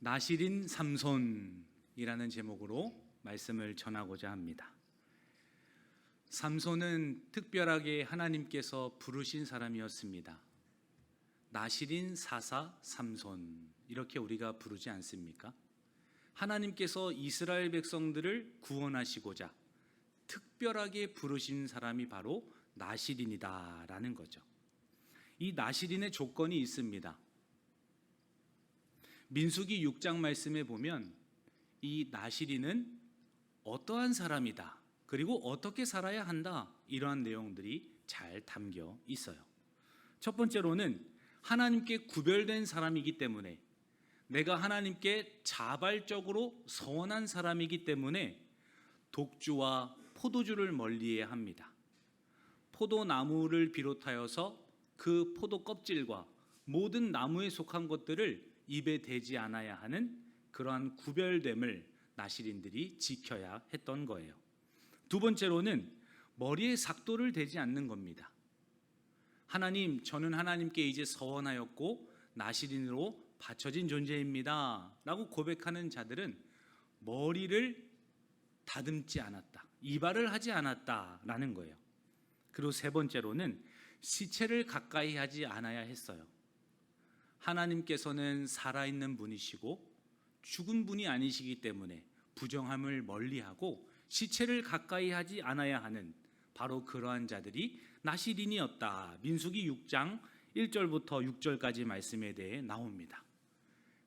나실인 삼손이라는 제목으로 말씀을 전하고자 합니다. 삼손은 특별하게 하나님께서 부르신 사람이었습니다. 나실인 사사 삼손, 이렇게 우리가 부르지 않습니까? 하나님께서 이스라엘 백성들을 구원하시고자 특별하게 부르신 사람이 바로 나실인이다라는 거죠. 이 나실인의 조건이 있습니다. 민수기 6장 말씀에 보면 이 나실인은 어떠한 사람이다, 그리고 어떻게 살아야 한다, 이러한 내용들이 잘 담겨 있어요. 첫 번째로는 하나님께 구별된 사람이기 때문에, 내가 하나님께 자발적으로 서원한 사람이기 때문에 독주와 포도주를 멀리해야 합니다. 포도나무를 비롯하여서 그 포도 껍질과 모든 나무에 속한 것들을 입에 대지 않아야 하는 그러한 구별됨을 나실인들이 지켜야 했던 거예요. 두 번째로는 머리에 삭도를 대지 않는 겁니다. 하나님, 저는 하나님께 이제 서원하였고 나실인으로 바쳐진 존재입니다 라고 고백하는 자들은 머리를 다듬지 않았다, 이발을 하지 않았다라는 거예요. 그리고 세 번째로는 시체를 가까이 하지 않아야 했어요. 하나님께서는 살아있는 분이시고 죽은 분이 아니시기 때문에 부정함을 멀리하고 시체를 가까이 하지 않아야 하는 바로 그러한 자들이 나실인이었다. 민수기 6장 1절부터 6절까지 말씀에 대해 나옵니다.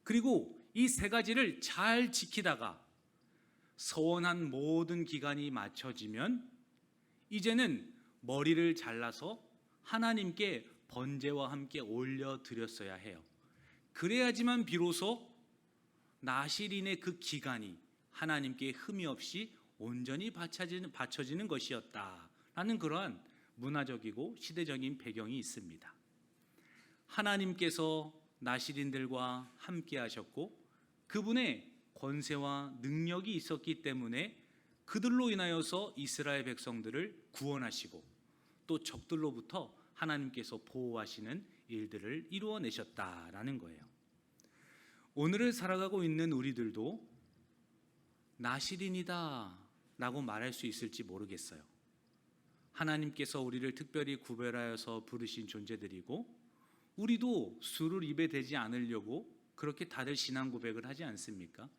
그리고 이 세 가지를 잘 지키다가 서원한 모든 기간이 맞춰지면 이제는 머리를 잘라서 하나님께 번제와 함께 올려드렸어야 해요. 그래야지만 비로소 나실인의 그 기간이 하나님께 흠이 없이 온전히 바쳐지는 것이었다라는 그러한 문화적이고 시대적인 배경이 있습니다. 하나님께서 나실인들과 함께 하셨고 그분의 권세와 능력이 있었기 때문에 그들로 인하여서 이스라엘 백성들을 구원하시고 또 적들로부터 하나님께서 보호하시는 일들을 이루어내셨다라는 거예요. 오늘을 살아가고 있는 우리들도 나실인이다 라고 말할 수 있을지 모르겠어요. 하나님께서 우리를 특별히 구별하여서 부르신 존재들이고 우리도 술을 입에 대지 않으려고 그렇게 다들 신앙 고백을 하지 않습니까?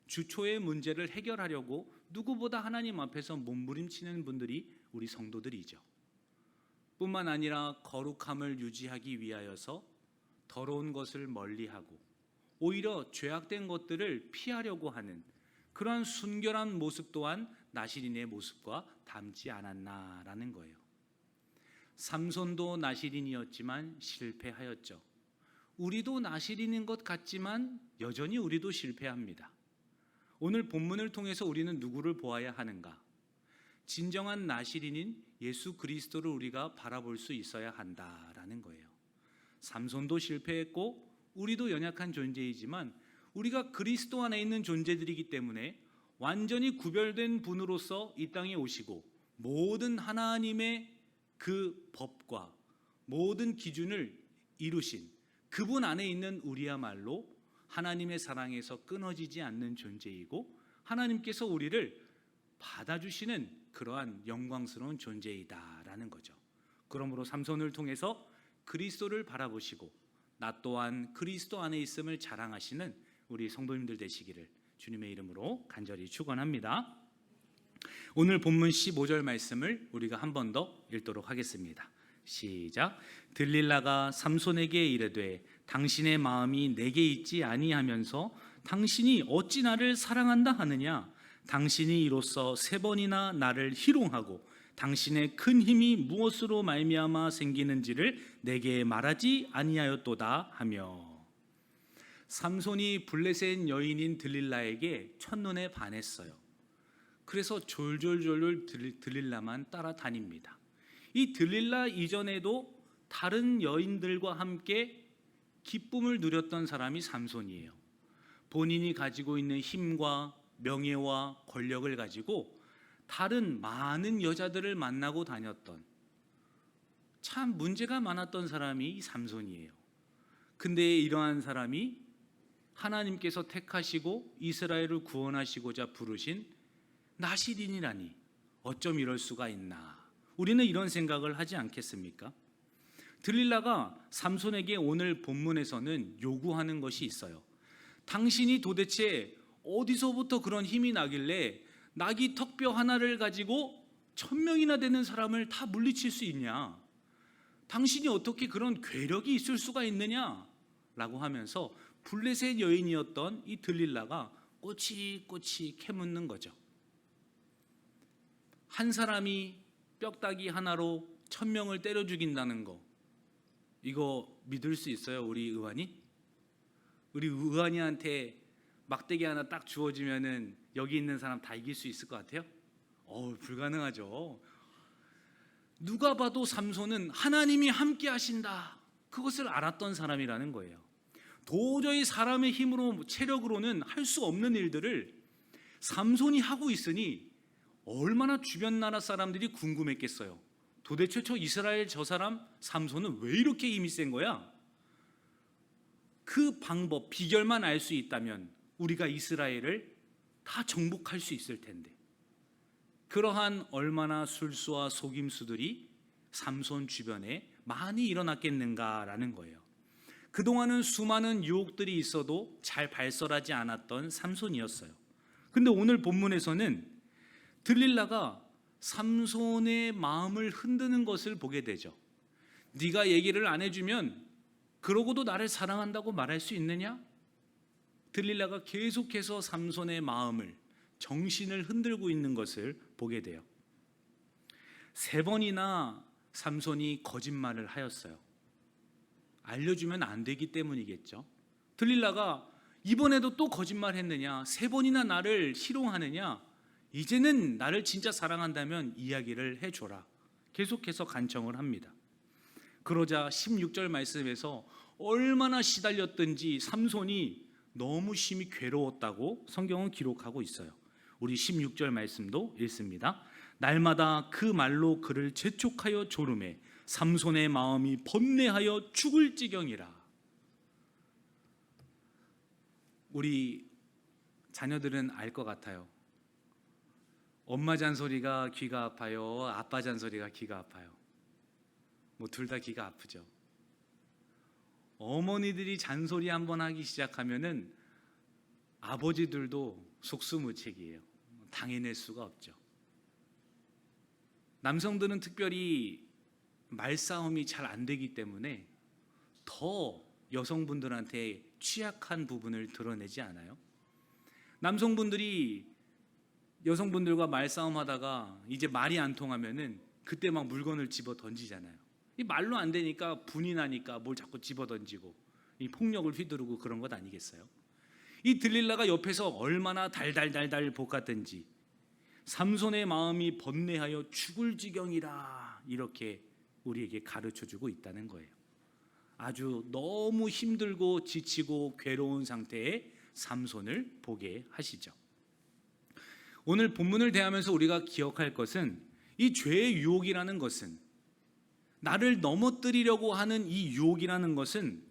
주초의 문제를 해결하려고 누구보다 하나님 앞에서 몸부림치는 분들이 우리 성도들이죠. 뿐만 아니라 거룩함을 유지하기 위하여서 더러운 것을 멀리하고 오히려 죄악된 것들을 피하려고 하는 그러한 순결한 모습 또한 나실인의 모습과 닮지 않았나라는 거예요. 삼손도 나실인이었지만 실패하였죠. 우리도 나실인인 것 같지만 여전히 우리도 실패합니다. 오늘 본문을 통해서 우리는 누구를 보아야 하는가? 진정한 나실인인 예수 그리스도를 우리가 바라볼 수 있어야 한다라는 거예요. 삼손도 실패했고 우리도 연약한 존재이지만 우리가 그리스도 안에 있는 존재들이기 때문에 완전히 구별된 분으로서 이 땅에 오시고 모든 하나님의 그 법과 모든 기준을 이루신 그분 안에 있는 우리야말로 하나님의 사랑에서 끊어지지 않는 존재이고 하나님께서 우리를 받아주시는 그러한 영광스러운 존재이다라는 거죠. 그러므로 삼손을 통해서 그리스도를 바라보시고 나 또한 그리스도 안에 있음을 자랑하시는 우리 성도님들 되시기를 주님의 이름으로 간절히 축원합니다. 오늘 본문 15절 말씀을 우리가 한 번 더 읽도록 하겠습니다. 시작. 들릴라가 삼손에게 이르되 당신의 마음이 내게 있지 아니하면서 당신이 어찌 나를 사랑한다 하느냐? 당신이 이로써 3번이나 나를 희롱하고 당신의 큰 힘이 무엇으로 말미암아 생기는지를 내게 말하지 아니하였도다 하며, 삼손이 블레셋 여인인 들릴라에게 첫눈에 반했어요. 그래서 졸졸졸 들릴라만 따라다닙니다. 이 들릴라 이전에도 다른 여인들과 함께 기쁨을 누렸던 사람이 삼손이에요. 본인이 가지고 있는 힘과 명예와 권력을 가지고 다른 많은 여자들을 만나고 다녔던 참 문제가 많았던 사람이 삼손이에요. 근데 이러한 사람이 하나님께서 택하시고 이스라엘을 구원하시고자 부르신 나실인이라니 어쩜 이럴 수가 있나. 우리는 이런 생각을 하지 않겠습니까? 들릴라가 삼손에게 오늘 본문에서는 요구하는 것이 있어요. 당신이 도대체 어디서부터 그런 힘이 나길래 나귀 턱뼈 하나를 가지고 1000명이나 되는 사람을 다 물리칠 수 있냐? 당신이 어떻게 그런 괴력이 있을 수가 있느냐? 라고 하면서 블레셋 여인이었던 이 들릴라가 꼬치꼬치 캐묻는 거죠. 한 사람이 뼈다귀 하나로 1000명을 때려 죽인다는 거, 이거 믿을 수 있어요? 우리 의환이? 우리 의환이한테 막대기 하나 딱 주어지면은 여기 있는 사람 다 이길 수 있을 것 같아요? 불가능하죠. 누가 봐도 삼손은 하나님이 함께 하신다, 그것을 알았던 사람이라는 거예요. 도저히 사람의 힘으로, 체력으로는 할 수 없는 일들을 삼손이 하고 있으니 얼마나 주변 나라 사람들이 궁금했겠어요. 도대체 저 이스라엘 저 사람 삼손은 왜 이렇게 힘이 센 거야? 그 방법, 비결만 알 수 있다면 우리가 이스라엘을 다 정복할 수 있을 텐데, 그러한 얼마나 술수와 속임수들이 삼손 주변에 많이 일어났겠는가라는 거예요. 그동안은 수많은 유혹들이 있어도 잘 발설하지 않았던 삼손이었어요. 근데 오늘 본문에서는 들릴라가 삼손의 마음을 흔드는 것을 보게 되죠. 네가 얘기를 안 해주면 그러고도 나를 사랑한다고 말할 수 있느냐? 들릴라가 계속해서 삼손의 마음을, 정신을 흔들고 있는 것을 보게 돼요. 3번이나 삼손이 거짓말을 하였어요. 알려주면 안 되기 때문이겠죠. 들릴라가 이번에도 또 거짓말했느냐, 3번이나 나를 희롱하느냐, 이제는 나를 진짜 사랑한다면 이야기를 해줘라. 계속해서 간청을 합니다. 그러자 16절 말씀에서 얼마나 시달렸든지 삼손이 너무 심히 괴로웠다고 성경은 기록하고 있어요. 우리 16절 말씀도 읽습니다. 날마다 그 말로 그를 재촉하여 졸음해 삼손의 마음이 번뇌하여 죽을 지경이라. 우리 자녀들은 알 것 같아요. 엄마 잔소리가 귀가 아파요, 아빠 잔소리가 귀가 아파요. 둘 다 귀가 아프죠. 어머니들이 잔소리 한번 하기 시작하면은 아버지들도 속수무책이에요. 당해낼 수가 없죠. 남성들은 특별히 말싸움이 잘 안 되기 때문에 더 여성분들한테 취약한 부분을 드러내지 않아요. 남성분들이 여성분들과 말싸움 하다가 이제 말이 안 통하면은 그때 막 물건을 집어 던지잖아요. 이 말로 안 되니까 분이 나니까 뭘 자꾸 집어 던지고 이 폭력을 휘두르고 그런 것 아니겠어요? 이 들릴라가 옆에서 얼마나 달달달달 볶았든지 삼손의 마음이 번뇌하여 죽을 지경이라, 이렇게 우리에게 가르쳐주고 있다는 거예요. 아주 너무 힘들고 지치고 괴로운 상태의 삼손을 보게 하시죠. 오늘 본문을 대하면서 우리가 기억할 것은, 이 죄의 유혹이라는 것은, 나를 넘어뜨리려고 하는 이 유혹이라는 것은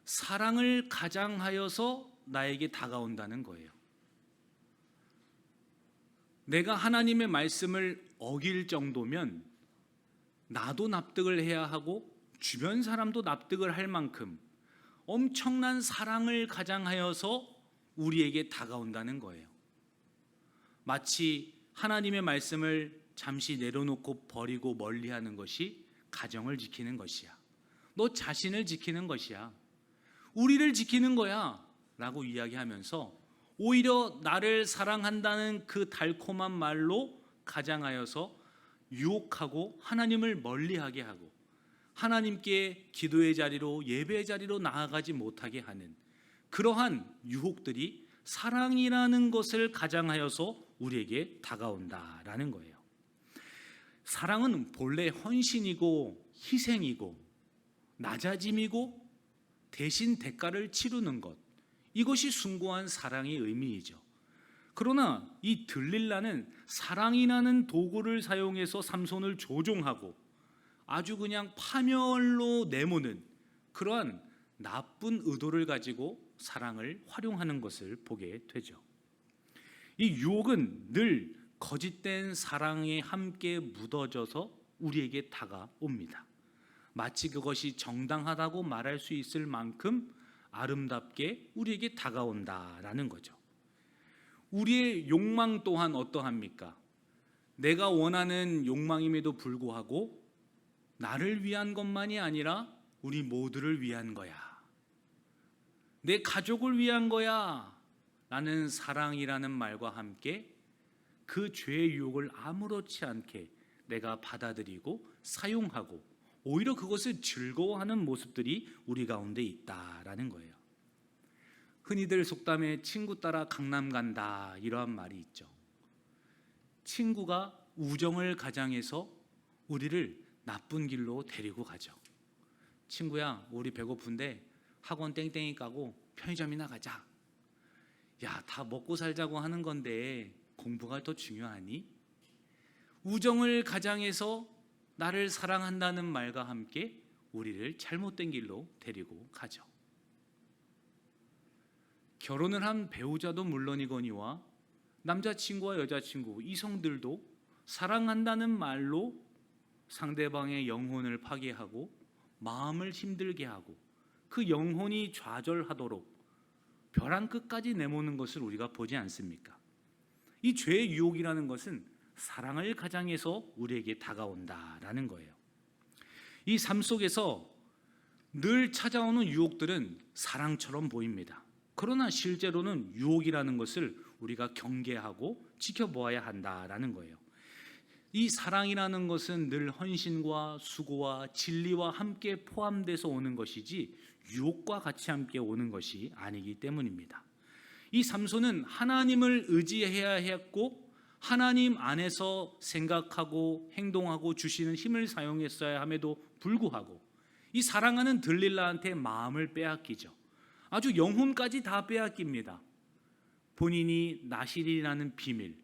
사랑을 가장하여서 나에게 다가온다는 거예요. 내가 하나님의 말씀을 어길 정도면 나도 납득을 해야 하고 주변 사람도 납득을 할 만큼 엄청난 사랑을 가장하여서 우리에게 다가온다는 거예요. 마치 하나님의 말씀을 잠시 내려놓고 버리고 멀리하는 것이 가정을 지키는 것이야, 너 자신을 지키는 것이야, 우리를 지키는 거야 라고 이야기하면서 오히려 나를 사랑한다는 그 달콤한 말로 가장하여서 유혹하고 하나님을 멀리하게 하고 하나님께 기도의 자리로, 예배의 자리로 나아가지 못하게 하는 그러한 유혹들이 사랑이라는 것을 가장하여서 우리에게 다가온다라는 거예요. 사랑은 본래 헌신이고 희생이고 낮아짐이고 대신 대가를 치르는 것, 이것이 숭고한 사랑의 의미이죠. 그러나 이 들릴라는 사랑이라는 도구를 사용해서 삼손을 조종하고 아주 그냥 파멸로 내모는 그러한 나쁜 의도를 가지고 사랑을 활용하는 것을 보게 되죠. 이 유혹은 늘 거짓된 사랑에 함께 묻어져서 우리에게 다가옵니다. 마치 그것이 정당하다고 말할 수 있을 만큼 아름답게 우리에게 다가온다라는 거죠. 우리의 욕망 또한 어떠합니까? 내가 원하는 욕망임에도 불구하고 나를 위한 것만이 아니라 우리 모두를 위한 거야, 내 가족을 위한 거야 라는 사랑이라는 말과 함께 그 죄의 유혹을 아무렇지 않게 내가 받아들이고 사용하고 오히려 그것을 즐거워하는 모습들이 우리 가운데 있다라는 거예요. 흔히들 속담에 친구 따라 강남 간다 이러한 말이 있죠. 친구가 우정을 가장해서 우리를 나쁜 길로 데리고 가죠. 친구야, 우리 배고픈데 학원 땡땡이 까고 편의점이나 가자. 야, 다 먹고 살자고 하는 건데 공부가 더 중요하니? 우정을 가장해서 나를 사랑한다는 말과 함께 우리를 잘못된 길로 데리고 가죠. 결혼을 한 배우자도 물론이거니와 남자친구와 여자친구, 이성들도 사랑한다는 말로 상대방의 영혼을 파괴하고 마음을 힘들게 하고 그 영혼이 좌절하도록 벼랑 끝까지 내모는 것을 우리가 보지 않습니까? 이 죄의 유혹이라는 것은 사랑을 가장해서 우리에게 다가온다라는 거예요. 이 삶 속에서 늘 찾아오는 유혹들은 사랑처럼 보입니다. 그러나 실제로는 유혹이라는 것을 우리가 경계하고 지켜보아야 한다라는 거예요. 이 사랑이라는 것은 늘 헌신과 수고와 진리와 함께 포함돼서 오는 것이지 유혹과 같이 함께 오는 것이 아니기 때문입니다. 이 삼손은 하나님을 의지해야 했고 하나님 안에서 생각하고 행동하고 주시는 힘을 사용했어야 함에도 불구하고 이 사랑하는 들릴라한테 마음을 빼앗기죠. 아주 영혼까지 다 빼앗깁니다. 본인이 나실이라는 비밀,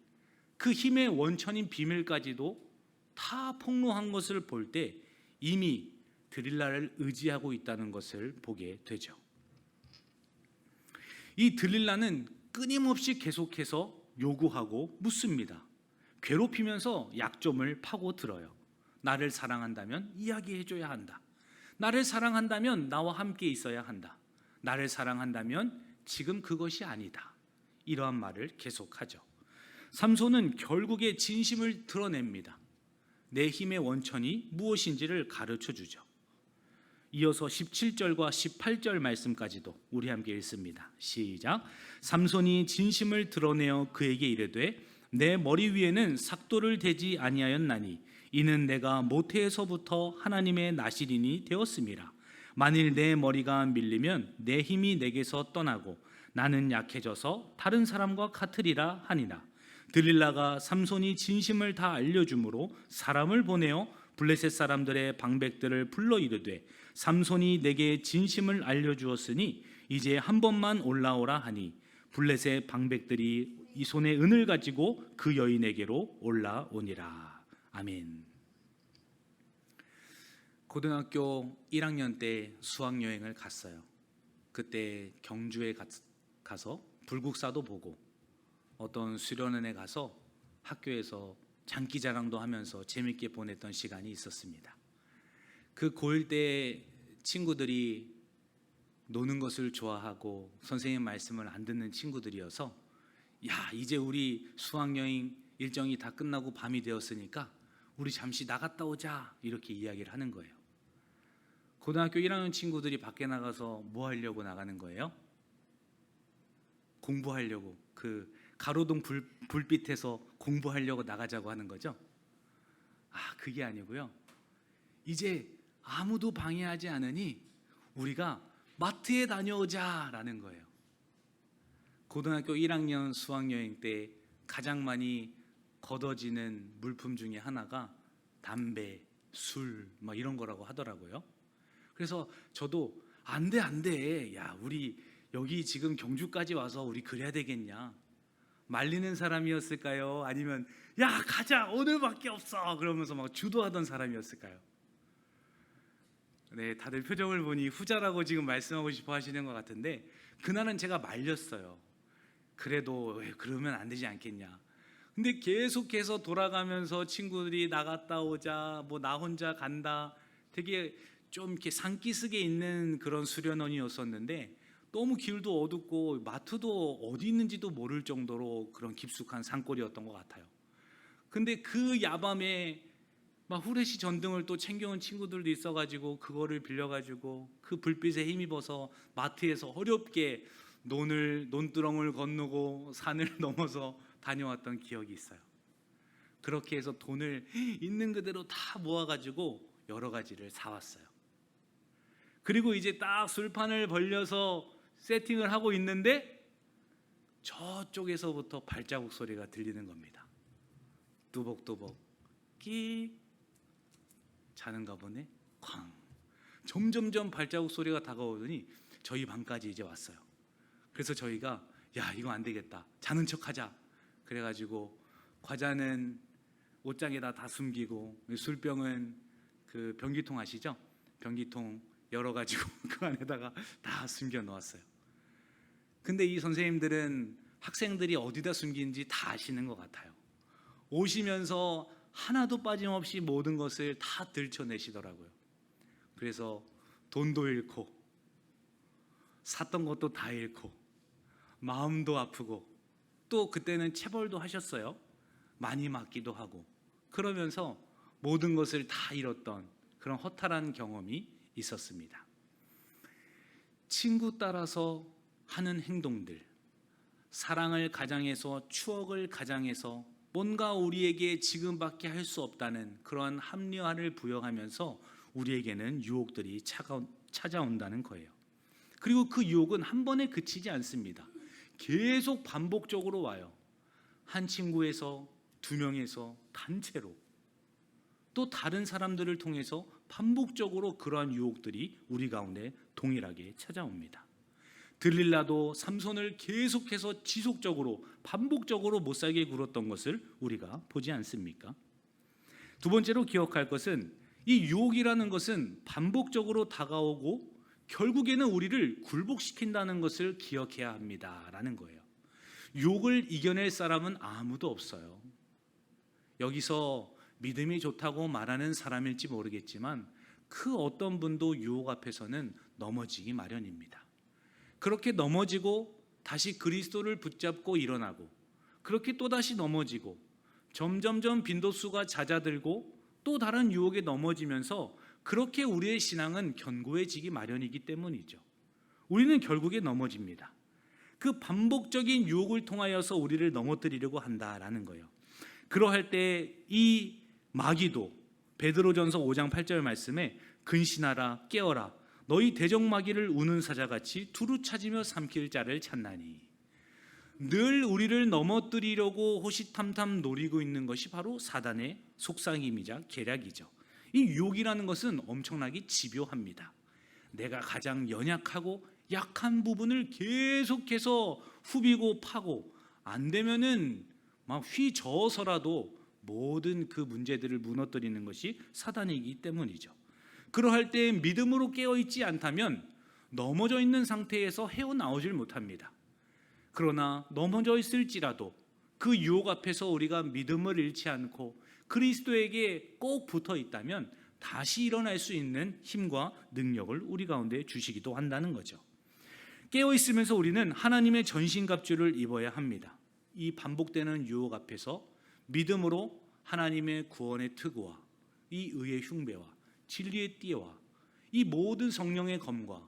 그 힘의 원천인 비밀까지도 다 폭로한 것을 볼 때 이미 들릴라를 의지하고 있다는 것을 보게 되죠. 이 들릴라는 끊임없이 계속해서 요구하고 묻습니다. 괴롭히면서 약점을 파고들어요. 나를 사랑한다면 이야기해줘야 한다. 나를 사랑한다면 나와 함께 있어야 한다. 나를 사랑한다면 지금 그것이 아니다. 이러한 말을 계속하죠. 삼손은 결국에 진심을 드러냅니다. 내 힘의 원천이 무엇인지를 가르쳐주죠. 이어서 17절과 18절 말씀까지도 우리 함께 읽습니다. 시작. 삼손이 진심을 드러내어 그에게 이르되 내 머리 위에는 삭도를 대지 아니하였나니 이는 내가 모태에서부터 하나님의 나실인이 되었음이라. 만일 내 머리가 밀리면 내 힘이 내게서 떠나고 나는 약해져서 다른 사람과 같으리라 하니라. 들릴라가 삼손이 진심을 다 알려주므로 사람을 보내어 블레셋 사람들의 방백들을 불러 이르되 삼손이 내게 진심을 알려주었으니 이제 한 번만 올라오라 하니 블레셋 방백들이 이 손에 은을 가지고 그 여인에게로 올라오니라. 아멘. 고등학교 1학년 때 수학여행을 갔어요. 그때 경주에 가서 불국사도 보고 어떤 수련원에 가서 학교에서 장기자랑도 하면서 재밌게 보냈던 시간이 있었습니다. 그 고1 때 친구들이 노는 것을 좋아하고 선생님 말씀을 안 듣는 친구들이어서 야, 이제 우리 수학여행 일정이 다 끝나고 밤이 되었으니까 우리 잠시 나갔다 오자 이렇게 이야기를 하는 거예요. 고등학교 1학년 친구들이 밖에 나가서 뭐 하려고 나가는 거예요? 공부하려고, 그 가로등 불빛에서 공부하려고 나가자고 하는 거죠. 그게 아니고요. 이제 아무도 방해하지 않으니 우리가 마트에 다녀오자라는 거예요. 고등학교 1학년 수학여행 때 가장 많이 걷어지는 물품 중에 하나가 담배, 술 이런 거라고 하더라고요. 그래서 저도 안 돼. 야, 우리 여기 지금 경주까지 와서 우리 그래야 되겠냐. 말리는 사람이었을까요? 아니면 야, 가자, 오늘밖에 없어 그러면서 막 주도하던 사람이었을까요? 네, 다들 표정을 보니 후자라고 지금 말씀하고 싶어 하시는 것 같은데 그날은 제가 말렸어요. 그래도 왜 그러면 안 되지 않겠냐. 근데 계속해서 돌아가면서 친구들이 나갔다 오자, 뭐 나 혼자 간다, 되게 좀 이렇게 산기슭에 있는 그런 수련원이었었는데 너무 길도 어둡고 마트도 어디 있는지도 모를 정도로 그런 깊숙한 산골이었던 것 같아요. 근데 그 야밤에 막 후레쉬 전등을 또 챙겨온 친구들도 있어가지고 그거를 빌려가지고 그 불빛에 힘입어서 마트에서 어렵게 논두렁을 건너고 산을 넘어서 다녀왔던 기억이 있어요. 그렇게 해서 돈을 있는 그대로 다 모아가지고 여러 가지를 사왔어요. 그리고 이제 딱 술판을 벌려서 세팅을 하고 있는데 저쪽에서부터 발자국 소리가 들리는 겁니다. 뚜벅뚜벅 끼 자는가 보네. 쾅. 점점점 발자국 소리가 다가오더니 저희 방까지 이제 왔어요. 그래서 저희가 야 이거 안 되겠다, 자는 척하자. 그래가지고 과자는 옷장에다 다 숨기고 술병은 그 변기통 아시죠? 변기통 열어가지고 그 안에다가 다 숨겨 놓았어요. 근데 이 선생님들은 학생들이 어디다 숨긴지 다 아시는 것 같아요. 오시면서 하나도 빠짐없이 모든 것을 다 들춰내시더라고요. 그래서 돈도 잃고 샀던 것도 다 잃고 마음도 아프고 또 그때는 체벌도 하셨어요. 많이 맞기도 하고 그러면서 모든 것을 다 잃었던 그런 허탈한 경험이 있었습니다. 친구 따라서 하는 행동들, 사랑을 가장해서 추억을 가장해서 뭔가 우리에게 지금밖에 할 수 없다는 그러한 합리화를 부여하면서 우리에게는 유혹들이 찾아온다는 거예요. 그리고 그 유혹은 한 번에 그치지 않습니다. 계속 반복적으로 와요. 한 친구에서, 두 명에서, 단체로 또 다른 사람들을 통해서 반복적으로 그러한 유혹들이 우리 가운데 동일하게 찾아옵니다. 들릴라도 삼손을 계속해서 지속적으로 반복적으로 못살게 굴었던 것을 우리가 보지 않습니까? 두 번째로 기억할 것은 이 유혹이라는 것은 반복적으로 다가오고 결국에는 우리를 굴복시킨다는 것을 기억해야 합니다라는 거예요. 유혹을 이겨낼 사람은 아무도 없어요. 여기서 믿음이 좋다고 말하는 사람일지 모르겠지만 그 어떤 분도 유혹 앞에서는 넘어지기 마련입니다. 그렇게 넘어지고 다시 그리스도를 붙잡고 일어나고 그렇게 또다시 넘어지고 점점점 빈도수가 잦아들고 또 다른 유혹에 넘어지면서 그렇게 우리의 신앙은 견고해지기 마련이기 때문이죠. 우리는 결국에 넘어집니다. 그 반복적인 유혹을 통하여서 우리를 넘어뜨리려고 한다라는 거예요. 그러할 때 이 마귀도 베드로전서 5장 8절 말씀에 근신하라 깨어라 너희 대적마귀를 우는 사자같이 두루 찾으며 삼킬 자를 찾나니. 늘 우리를 넘어뜨리려고 호시탐탐 노리고 있는 것이 바로 사단의 속삭임이자 계략이죠. 이 유혹이라는 것은 엄청나게 집요합니다. 내가 가장 연약하고 약한 부분을 계속해서 후비고 파고 안 되면은 막 휘저어서라도 모든 그 문제들을 무너뜨리는 것이 사단이기 때문이죠. 그러할 때 믿음으로 깨어있지 않다면 넘어져 있는 상태에서 헤어나오질 못합니다. 그러나 넘어져 있을지라도 그 유혹 앞에서 우리가 믿음을 잃지 않고 그리스도에게 꼭 붙어 있다면 다시 일어날 수 있는 힘과 능력을 우리 가운데 주시기도 한다는 거죠. 깨어있으면서 우리는 하나님의 전신갑주를 입어야 합니다. 이 반복되는 유혹 앞에서 믿음으로 하나님의 구원의 특구와 이 의의 흉배와 진리의 띠와 이 모든 성령의 검과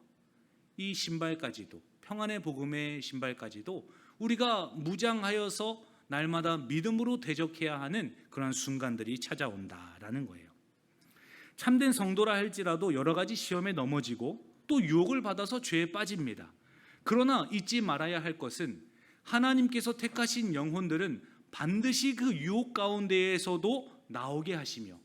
이 신발까지도 평안의 복음의 신발까지도 우리가 무장하여서 날마다 믿음으로 대적해야 하는 그런 순간들이 찾아온다라는 거예요. 참된 성도라 할지라도 여러 가지 시험에 넘어지고 또 유혹을 받아서 죄에 빠집니다. 그러나 잊지 말아야 할 것은 하나님께서 택하신 영혼들은 반드시 그 유혹 가운데에서도 나오게 하시며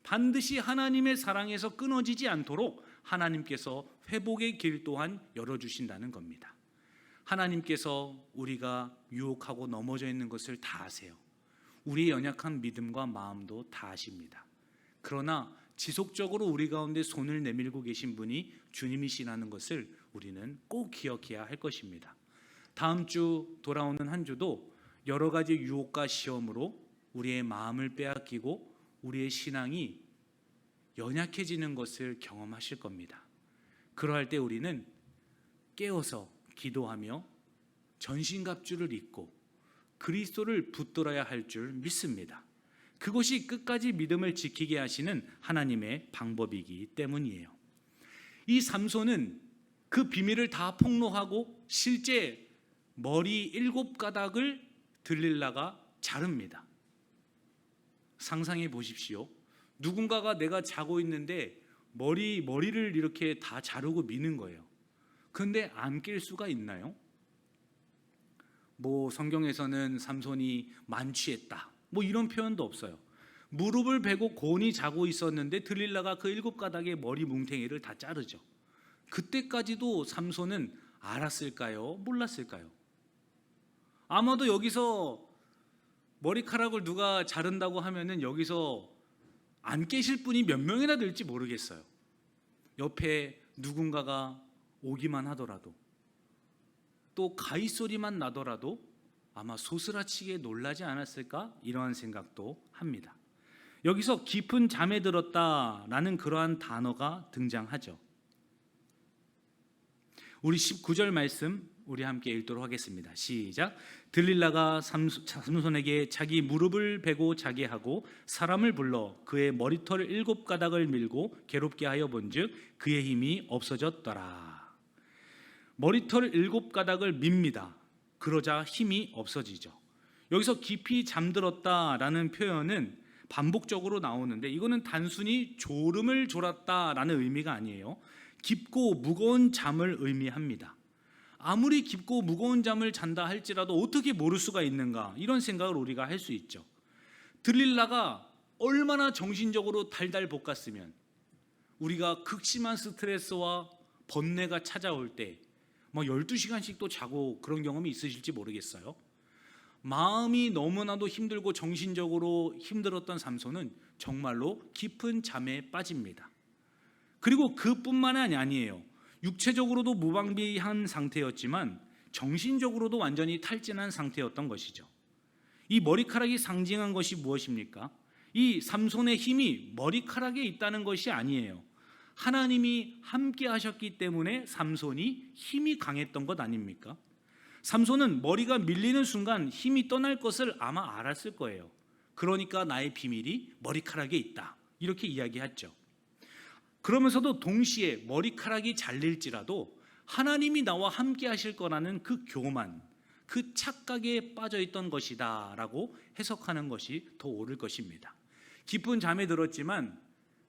반드시 하나님의 사랑에서 끊어지지 않도록 하나님께서 회복의 길 또한 열어주신다는 겁니다. 하나님께서 우리가 유혹하고 넘어져 있는 것을 다 아세요. 우리의 연약한 믿음과 마음도 다 아십니다. 그러나 지속적으로 우리 가운데 손을 내밀고 계신 분이 주님이시라는 것을 우리는 꼭 기억해야 할 것입니다. 다음 주 돌아오는 한 주도 여러 가지 유혹과 시험으로 우리의 마음을 빼앗기고 우리의 신앙이 연약해지는 것을 경험하실 겁니다. 그러할 때 우리는 깨어서 기도하며 전신갑주를 입고 그리스도를 붙들어야 할 줄 믿습니다. 그것이 끝까지 믿음을 지키게 하시는 하나님의 방법이기 때문이에요. 이 삼손은 그 비밀을 다 폭로하고 실제 머리 7가닥을 들릴라가 자릅니다. 상상해 보십시오. 누군가가 내가 자고 있는데 머리를 이렇게 다 자르고 미는 거예요. 그런데 안 낄 수가 있나요? 성경에서는 삼손이 만취했다, 이런 표현도 없어요. 무릎을 베고 곤히 자고 있었는데 들릴라가 그 7가닥의 머리 뭉탱이를 다 자르죠. 그때까지도 삼손은 알았을까요? 몰랐을까요? 아마도 여기서 머리카락을 누가 자른다고 하면은 여기서 안 깨실 분이 몇 명이나 될지 모르겠어요. 옆에 누군가가 오기만 하더라도, 또 가위 소리만 나더라도 아마 소스라치게 놀라지 않았을까, 이러한 생각도 합니다. 여기서 깊은 잠에 들었다라는 그러한 단어가 등장하죠. 우리 19절 말씀 우리 함께 읽도록 하겠습니다. 시작. 들릴라가 삼손에게 자기 무릎을 베고 자게 하고 사람을 불러 그의 머리털 7가닥을 밀고 괴롭게 하여 본즉 그의 힘이 없어졌더라. 머리털 7가닥을 밉니다. 그러자 힘이 없어지죠. 여기서 깊이 잠들었다라는 표현은 반복적으로 나오는데, 이거는 단순히 졸음을 졸았다라는 의미가 아니에요. 깊고 무거운 잠을 의미합니다. 아무리 깊고 무거운 잠을 잔다 할지라도 어떻게 모를 수가 있는가, 이런 생각을 우리가 할 수 있죠. 들릴라가 얼마나 정신적으로 달달 볶았으면 우리가 극심한 스트레스와 번뇌가 찾아올 때 12시간씩도 자고 그런 경험이 있으실지 모르겠어요. 마음이 너무나도 힘들고 정신적으로 힘들었던 삼손은 정말로 깊은 잠에 빠집니다. 그리고 그뿐만이 아니에요. 육체적으로도 무방비한 상태였지만 정신적으로도 완전히 탈진한 상태였던 것이죠. 이 머리카락이 상징한 것이 무엇입니까? 이 삼손의 힘이 머리카락에 있다는 것이 아니에요. 하나님이 함께 하셨기 때문에 삼손이 힘이 강했던 것 아닙니까? 삼손은 머리가 밀리는 순간 힘이 떠날 것을 아마 알았을 거예요. 그러니까 나의 비밀이 머리카락에 있다, 이렇게 이야기했죠. 그러면서도 동시에 머리카락이 잘릴지라도 하나님이 나와 함께 하실 거라는 그 교만, 그 착각에 빠져 있던 것이다 라고 해석하는 것이 더 옳을 것입니다. 깊은 잠에 들었지만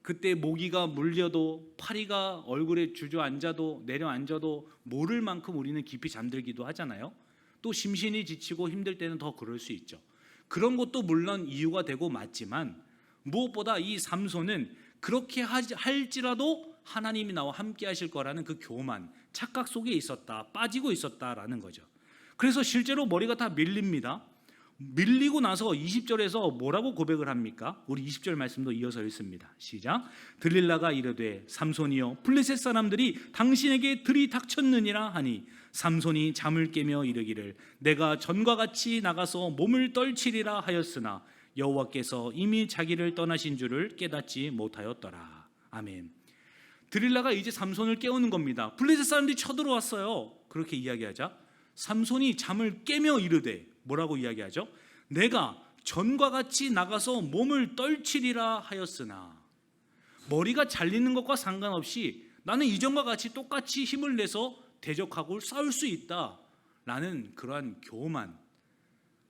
그때 모기가 물려도, 파리가 얼굴에 주저앉아도 내려앉아도 모를 만큼 우리는 깊이 잠들기도 하잖아요. 또 심신이 지치고 힘들 때는 더 그럴 수 있죠. 그런 것도 물론 이유가 되고 맞지만, 무엇보다 이 삼손은 그렇게 할지라도 하나님이 나와 함께 하실 거라는 그 교만, 착각 속에 있었다, 빠지고 있었다라는 거죠. 그래서 실제로 머리가 다 밀립니다. 밀리고 나서 20절에서 뭐라고 고백을 합니까? 우리 20절 말씀도 이어서 읽습니다. 시작. 들릴라가 이르되 삼손이여 블레셋 사람들이 당신에게 들이닥쳤느니라 하니 삼손이 잠을 깨며 이르기를 내가 전과 같이 나가서 몸을 떨치리라 하였으나 여호와께서 이미 자기를 떠나신 줄을 깨닫지 못하였더라. 아멘. 들릴라가 이제 삼손을 깨우는 겁니다. 블레셋 사람들이 쳐들어왔어요. 그렇게 이야기하자 삼손이 잠을 깨며 이르되 뭐라고 이야기하죠? 내가 전과 같이 나가서 몸을 떨치리라 하였으나, 머리가 잘리는 것과 상관없이 나는 이전과 같이 똑같이 힘을 내서 대적하고 싸울 수 있다라는 그러한 교만,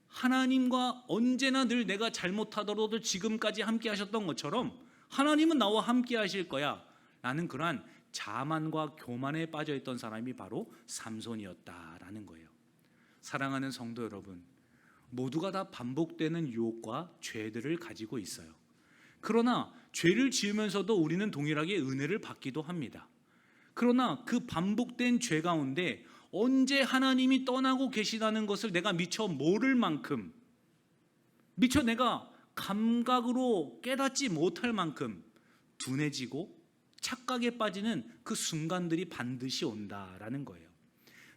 하나님과 언제나 늘 내가 잘못하더라도 지금까지 함께 하셨던 것처럼 하나님은 나와 함께 하실 거야 라는 그러한 자만과 교만에 빠져있던 사람이 바로 삼손이었다라는 거예요. 사랑하는 성도 여러분, 모두가 다 반복되는 유혹과 죄들을 가지고 있어요. 그러나 죄를 지으면서도 우리는 동일하게 은혜를 받기도 합니다. 그러나 그 반복된 죄 가운데 언제 하나님이 떠나고 계시다는 것을 내가 미처 모를 만큼, 미처 내가 감각으로 깨닫지 못할 만큼 둔해지고 착각에 빠지는 그 순간들이 반드시 온다라는 거예요.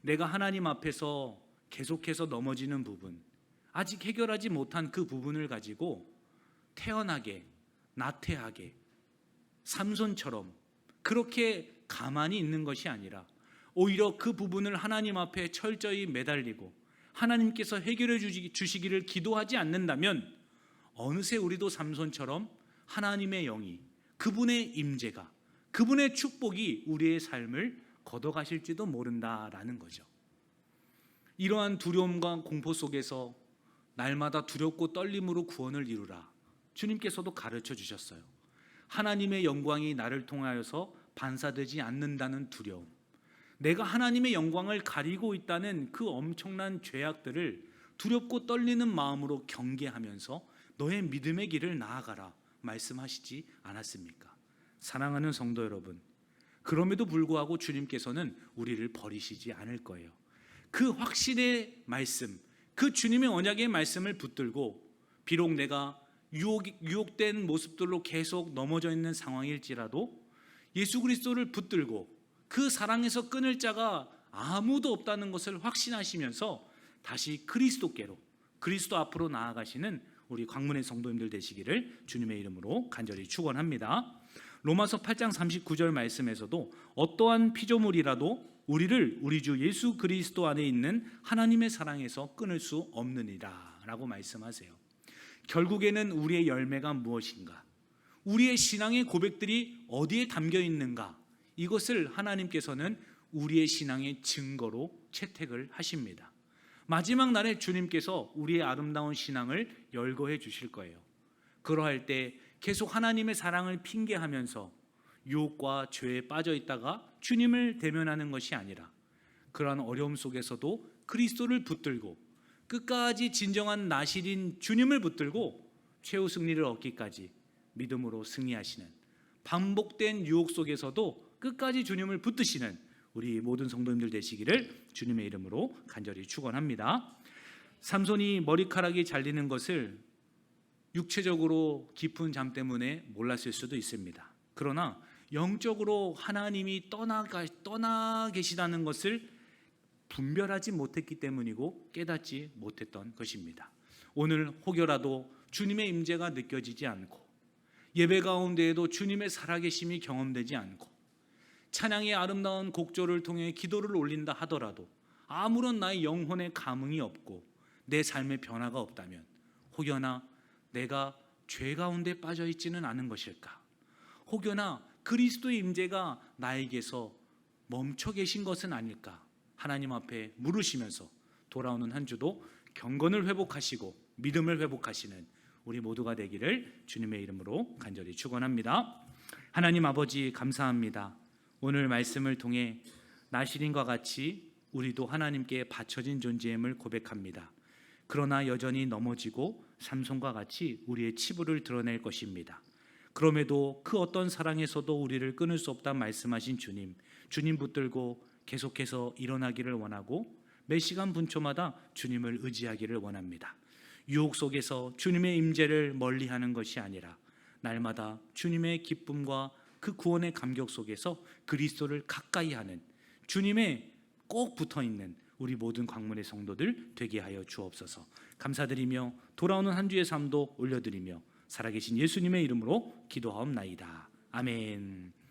내가 하나님 앞에서 계속해서 넘어지는 부분, 아직 해결하지 못한 그 부분을 가지고 태연하게, 나태하게, 삼손처럼 그렇게 가만히 있는 것이 아니라 오히려 그 부분을 하나님 앞에 철저히 매달리고 하나님께서 해결해 주시기를 기도하지 않는다면 어느새 우리도 삼손처럼 하나님의 영이, 그분의 임재가, 그분의 축복이 우리의 삶을 걷어가실지도 모른다라는 거죠. 이러한 두려움과 공포 속에서 날마다 두렵고 떨림으로 구원을 이루라, 주님께서도 가르쳐 주셨어요. 하나님의 영광이 나를 통하여서 반사되지 않는다는 두려움, 내가 하나님의 영광을 가리고 있다는 그 엄청난 죄악들을 두렵고 떨리는 마음으로 경계하면서 너의 믿음의 길을 나아가라 말씀하시지 않았습니까? 사랑하는 성도 여러분, 그럼에도 불구하고 주님께서는 우리를 버리시지 않을 거예요. 그 확신의 말씀, 그 주님의 언약의 말씀을 붙들고 비록 내가 유혹된 모습들로 계속 넘어져 있는 상황일지라도 예수 그리스도를 붙들고 그 사랑에서 끊을 자가 아무도 없다는 것을 확신하시면서 다시 그리스도께로, 그리스도 앞으로 나아가시는 우리 광문의 성도님들 되시기를 주님의 이름으로 간절히 축원합니다. 로마서 8장 39절 말씀에서도 어떠한 피조물이라도 우리를 우리 주 예수 그리스도 안에 있는 하나님의 사랑에서 끊을 수 없느니라 라고 말씀하세요. 결국에는 우리의 열매가 무엇인가, 우리의 신앙의 고백들이 어디에 담겨 있는가, 이것을 하나님께서는 우리의 신앙의 증거로 채택을 하십니다. 마지막 날에 주님께서 우리의 아름다운 신앙을 열거해 주실 거예요. 그러할 때 계속 하나님의 사랑을 핑계하면서 유혹과 죄에 빠져 있다가 주님을 대면하는 것이 아니라 그러한 어려움 속에서도 그리스도를 붙들고 끝까지 진정한 나실인 주님을 붙들고 최후 승리를 얻기까지 믿음으로 승리하시는, 반복된 유혹 속에서도 끝까지 주님을 붙드시는 우리 모든 성도님들 되시기를 주님의 이름으로 간절히 축원합니다. 삼손이 머리카락이 잘리는 것을 육체적으로 깊은 잠 때문에 몰랐을 수도 있습니다. 그러나 영적으로 하나님이 떠나 계시다는 것을 분별하지 못했기 때문이고 깨닫지 못했던 것입니다. 오늘 혹여라도 주님의 임재가 느껴지지 않고 예배 가운데에도 주님의 살아계심이 경험되지 않고 찬양의 아름다운 곡조를 통해 기도를 올린다 하더라도 아무런 나의 영혼의 감흥이 없고 내 삶의 변화가 없다면 혹여나 내가 죄 가운데 빠져 있지는 않은 것일까? 혹여나 그리스도의 임재가 나에게서 멈춰 계신 것은 아닐까? 하나님 앞에 물으시면서 돌아오는 한 주도 경건을 회복하시고 믿음을 회복하시는 우리 모두가 되기를 주님의 이름으로 간절히 축원합니다. 하나님 아버지 감사합니다. 오늘 말씀을 통해 나실인과 같이 우리도 하나님께 바쳐진 존재임을 고백합니다. 그러나 여전히 넘어지고 삼손과 같이 우리의 치부를 드러낼 것입니다. 그럼에도 그 어떤 사랑에서도 우리를 끊을 수 없다 말씀하신 주님 붙들고 계속해서 일어나기를 원하고 매 시간 분초마다 주님을 의지하기를 원합니다. 유혹 속에서 주님의 임재를 멀리하는 것이 아니라 날마다 주님의 기쁨과 그 구원의 감격 속에서 그리스도를 가까이 하는, 주님의 꼭 붙어있는 우리 모든 광문의 성도들 되게 하여 주옵소서. 감사드리며 돌아오는 한 주의 삶도 올려드리며 살아계신 예수님의 이름으로 기도하옵나이다. 아멘.